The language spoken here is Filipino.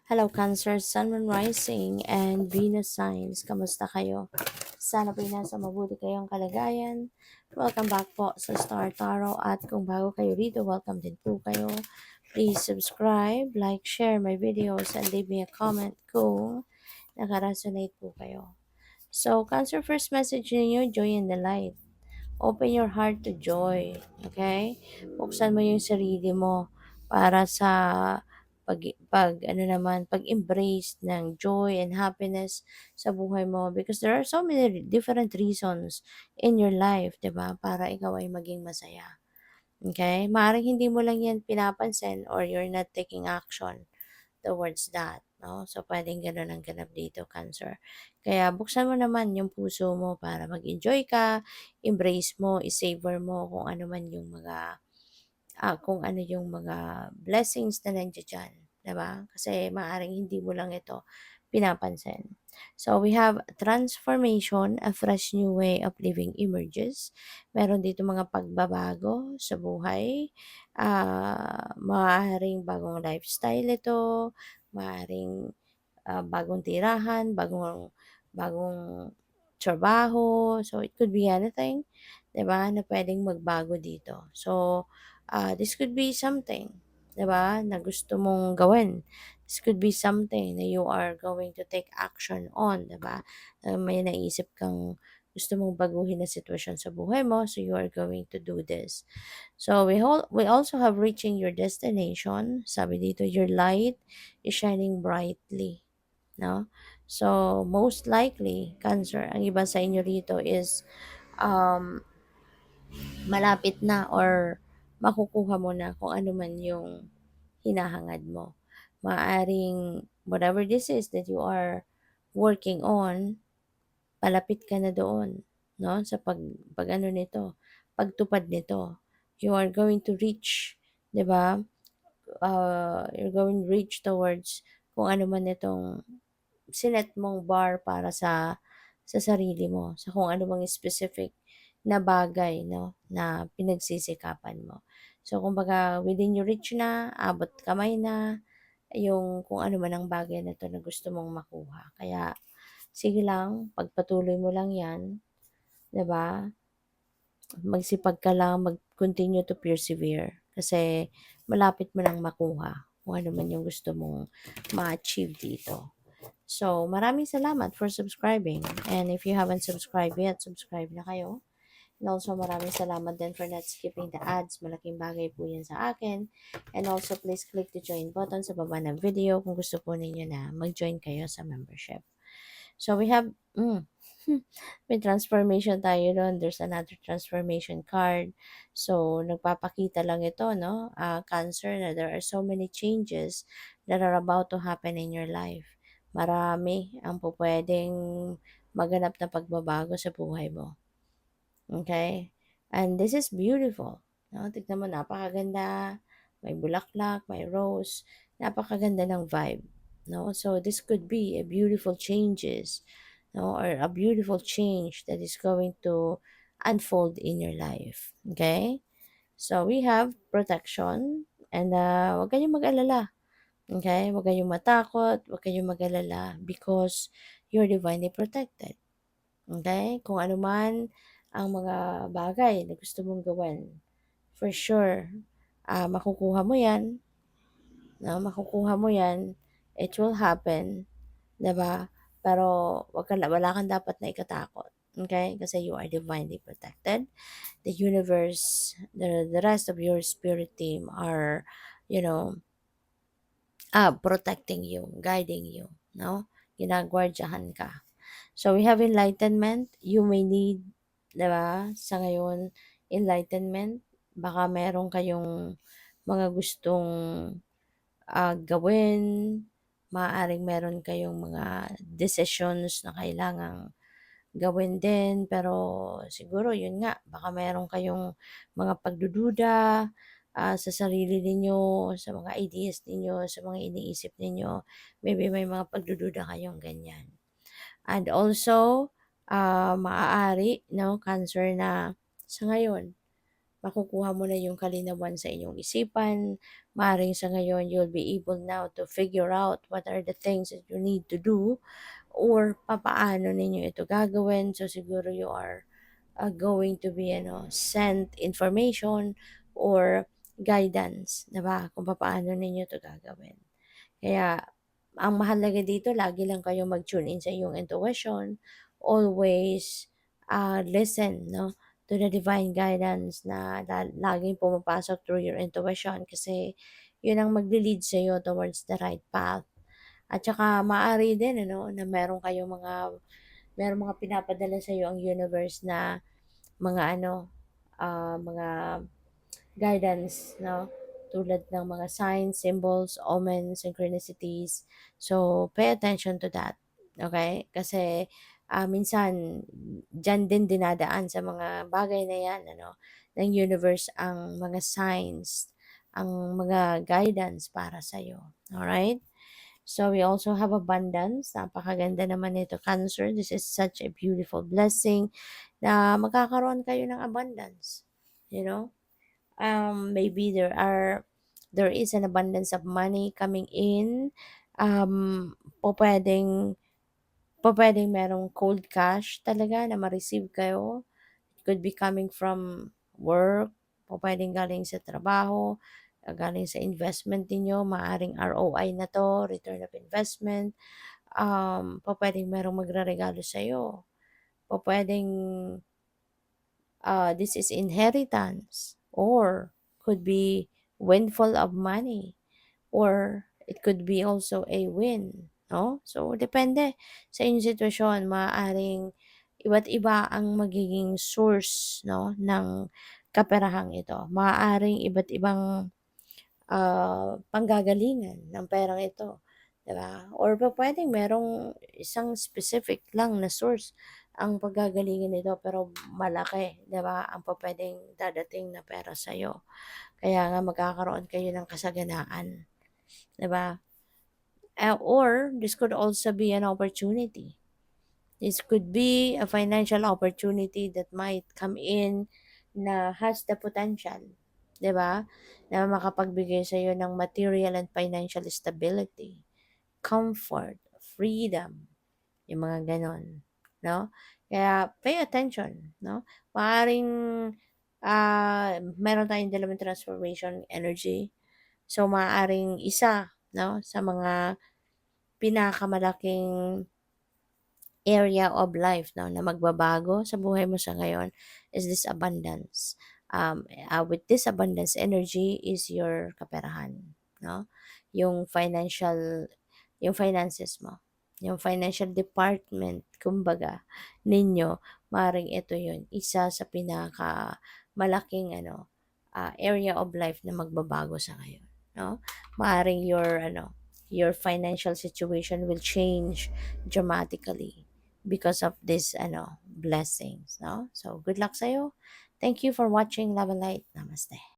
Hello Cancer, Sun, Moon Rising, and Venus Signs. Kamusta kayo? Sana po nasa mabuti kayong kalagayan. Welcome back po sa Star Tarot at kung bago kayo rito, welcome din po kayo. Please subscribe, like, share my videos, and leave me a comment kung nakaresonate po kayo. So, Cancer, first message ninyo, joy in the light. Open your heart to joy. Okay? Buksan mo yung sarili mo para sa pag-embrace ng joy and happiness sa buhay mo because there are so many different reasons in your life, 'di ba? Para ikaw ay maging masaya. Okay? Maaaring hindi mo lang 'yan pinapansin or you're not taking action towards that, no? So, pwedeng gano'n ang ganap dito, Cancer. Kaya buksan mo naman yung puso mo para mag-enjoy ka, embrace mo, i-savor mo kung ano yung mga blessings na nandiyan diyan, 'di ba? Kasi maaaring hindi mo lang ito pinapansin. So, we have transformation, a fresh new way of living emerges. Meron dito mga pagbabago sa buhay. Maaaring bagong lifestyle ito, maaaring bagong tirahan, bagong bagong trabaho. So, it could be anything, 'di ba, na pwedeng magbago dito. So, this could be something, 'di ba, na gusto mong gawin. This could be something na you are going to take action on, 'di ba? May naisip kang gusto mong baguhin na sitwasyon sa buhay mo, so you are going to do this. So we also have reaching your destination. Sabi dito, your light is shining brightly, no? So most likely, Cancer, ang iba sa inyo rito is um, malapit na or makukuha mo na kung ano man yung hinahangad mo. Maaring whatever this is that you are working on, palapit ka na doon, no? Sa pag ano nito, pagtupad nito. You are going to reach, 'di ba? You're going to reach towards kung ano man itong sinet mong bar para sa sarili mo, sa kung ano bang specific na bagay, no, na pinagsisikapan mo. So, kumbaga, within your reach na, abot kamay na, yung kung ano man ang bagay na to na gusto mong makuha. Kaya, sige lang, pagpatuloy mo lang yan, 'di ba? Magsipag ka lang, mag-continue to persevere. Kasi, malapit mo nang makuha kung ano man yung gusto mong ma-achieve dito. So, maraming salamat for subscribing. And if you haven't subscribed yet, subscribe na kayo. And also, maraming salamat din for not skipping the ads. Malaking bagay po yan sa akin. And also, please click the join button sa baba ng video kung gusto po ninyo na mag-join kayo sa membership. So, we have, may transformation tayo doon. There's another transformation card. So, nagpapakita lang ito, no? Cancer, na there are so many changes that are about to happen in your life. Marami ang pupwedeng maganap na pagbabago sa buhay mo. Okay? And this is beautiful. No? Tignan mo, napakaganda. May bulaklak, may rose. Napakaganda ng vibe. No? So, this could be a beautiful changes, no? Or a beautiful change that is going to unfold in your life. Okay? So, we have protection. And huwag kayong mag-alala. Okay? Huwag kayong matakot. Huwag kayong mag-alala because you're divinely protected. Okay? Kung ano man ang mga bagay na gusto mong gawin, for sure, makukuha mo yan. No? Makukuha mo yan. It will happen. 'Di ba? Pero wala kang dapat na ikatakot. Okay? Kasi you are divinely protected. The universe, the rest of your spirit team are, you know, protecting you, guiding you. No? Ginagwardyahan ka. So, we have enlightenment. You may need, 'di ba, sa ngayon, enlightenment. Baka meron kayong mga gustong gawin. Maaaring meron kayong mga decisions na kailangang gawin din. Pero siguro, yun nga, baka meron kayong mga pagdududa sa sarili ninyo, sa mga ideas ninyo, sa mga iniisip ninyo. Maybe may mga pagdududa kayong ganyan. And also, maaari, no, Cancer, na sa ngayon, makukuha mo na yung kalinawan sa inyong isipan. Maaaring sa ngayon, you'll be able now to figure out what are the things that you need to do or papaano ninyo ito gagawin. So, siguro you are going to be sent information or guidance, 'di ba? Kung paano ninyo 'to gagawin. Kaya ang mahalaga dito lagi lang kayo mag-tune in sa iyong intuition. Always listen, no, to the divine guidance na laging pumapasok through your intuition kasi yun ang magli-lead sa iyo towards the right path. At saka maaari din na meron mga pinapadala sa iyo ang universe na mga mga guidance, no? Tulad ng mga signs, symbols, omens, synchronicities. So, pay attention to that. Okay? Kasi minsan, dyan din dinadaan sa mga bagay na yan, ng universe ang mga signs, ang mga guidance para sa'yo. Alright? So, we also have abundance. Napakaganda naman nito, Cancer. This is such a beautiful blessing na magkakaroon kayo ng abundance. You know? Maybe there is an abundance of money coming in. Po pwedeng merong cold cash talaga na ma-receive kayo. It could be coming from work, po pwedeng galing sa trabaho, galing sa investment ninyo, maaring ROI na to, return of investment. Po pwedeng merong magreregalo sa'yo. Po pwedeng this is inheritance or could be windfall of money or it could be also a win, no? So, depende sa inyong sitwasyon. Maaaring iba't iba ang magiging source, no, ng kaperahang ito. Maaaring iba't ibang panggagalingan ng perang ito, 'di ba? Or pupuwedeng merong isang specific lang na source ang paggagalingan nito pero malaki, 'di ba, ang pupuwedeng dadating na pera sa'yo. Kaya nga magkakaroon kayo ng kasaganaan, 'di ba? Or this could also be an opportunity. This could be a financial opportunity that might come in na has the potential, 'di ba? Na makapagbigay sa iyo ng material and financial stability, comfort, freedom, yung mga ganon, no? Kaya pay attention, no? Maaring meron tayong dalawang transformation energy. So maaring isa, no, sa mga pinakamalaking area of life, no, na magbabago sa buhay mo sa ngayon is this abundance. With this abundance energy is your kaperahan, no? Yung financial, yung finances mo, yung financial department, kumbaga, ninyo, maring ito yun, isa sa pinaka malaking area of life na magbabago sa ngayon, no? Maring your financial situation will change dramatically because of this blessings, no? So good luck sa'yo. Thank you for watching Love and Light. Namaste.